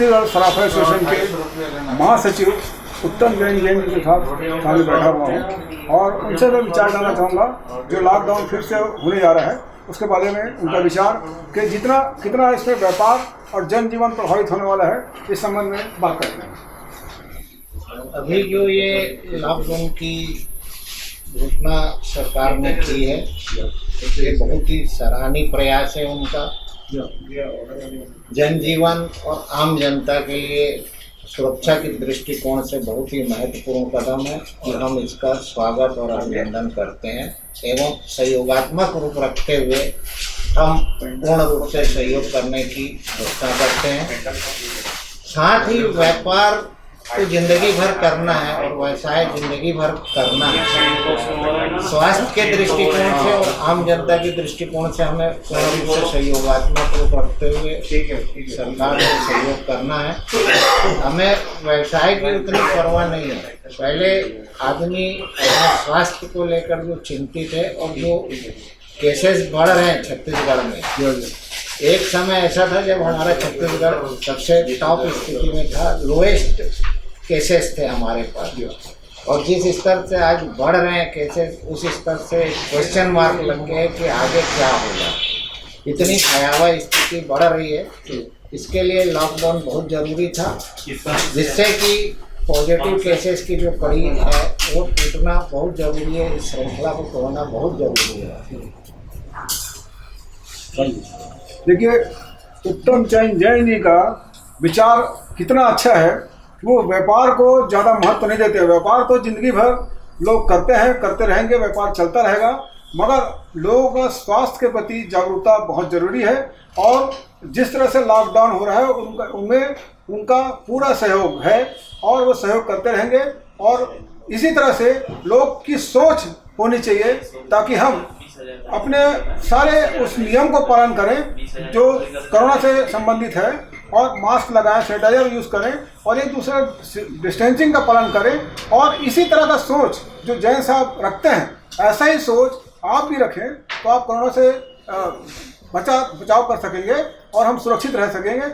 छत्तीसगढ़ सराफा association के महासचिव उत्तम जैन के साथ सामने बैठा हुआ हूँ और उनसे मैं विचार जानना चाहूँगा जो लॉकडाउन फिर से होने जा रहा है उसके बारे में उनका विचार कि कितना इसमें व्यापार और जनजीवन प्रभावित होने वाला है, इस संबंध में बात करते हैं। अभी जो ये लॉकडाउन की घोषणा सरकार ने की है, ये बहुत ही सराहनीय प्रयास है उनका। जनजीवन और आम जनता के लिए सुरक्षा के दृष्टिकोण से बहुत ही महत्वपूर्ण कदम है कि हम इसका स्वागत और अभिनंदन करते हैं एवं सहयोगात्मक रूप रखते हुए हम पूर्ण रूप से सहयोग करने की घोषणा करते हैं। साथ ही व्यापार तो जिंदगी भर करना है और व्यवसाय जिंदगी भर करना है। स्वास्थ्य के दृष्टिकोण से और आम जनता के दृष्टिकोण से हमें पूर्ण रूप से सहयोगात्मक रूप रखते हुए सरकार को सहयोग करना है। हमें व्यवसाय की उतनी परवाह नहीं है। पहले आदमी अपने स्वास्थ्य को लेकर जो चिंतित है और जो केसेस बढ़ रहे हैं छत्तीसगढ़ में, एक समय ऐसा था जब हमारा छत्तीसगढ़ सबसे टॉप स्थिति में था, लोएस्ट केसेस थे हमारे पास, और जिस स्तर से आज बढ़ रहे हैं केसेस उस स्तर से क्वेश्चन मार्क लग गए कि आगे क्या होगा। इतनी भयावह स्थिति बढ़ रही है, इसके लिए लॉकडाउन बहुत ज़रूरी था जिससे कि पॉजिटिव केसेस की जो कड़ी है वो टूटना बहुत ज़रूरी है। इस श्रृंखला को तोड़ना बहुत ज़रूरी है। देखिए, उत्तम जैन जी का विचार कितना अच्छा है। वो व्यापार को ज़्यादा महत्व नहीं देते। व्यापार तो जिंदगी भर लोग करते हैं, करते रहेंगे, व्यापार चलता रहेगा, मगर लोगों का स्वास्थ्य के प्रति जागरूकता बहुत ज़रूरी है। और जिस तरह से लॉकडाउन हो रहा है उनमें उनका पूरा सहयोग है और वो सहयोग करते रहेंगे। और इसी तरह से लोग की सोच होनी चाहिए ताकि हम अपने सारे उस नियम को पालन करें जो कोरोना से संबंधित है, और मास्क लगाएं, सैनिटाइजर यूज़ करें और एक दूसरे डिस्टेंसिंग का पालन करें। और इसी तरह का सोच जो जैन साहब रखते हैं, ऐसा ही सोच आप भी रखें तो आप कोरोना से बचाव कर सकेंगे और हम सुरक्षित रह सकेंगे।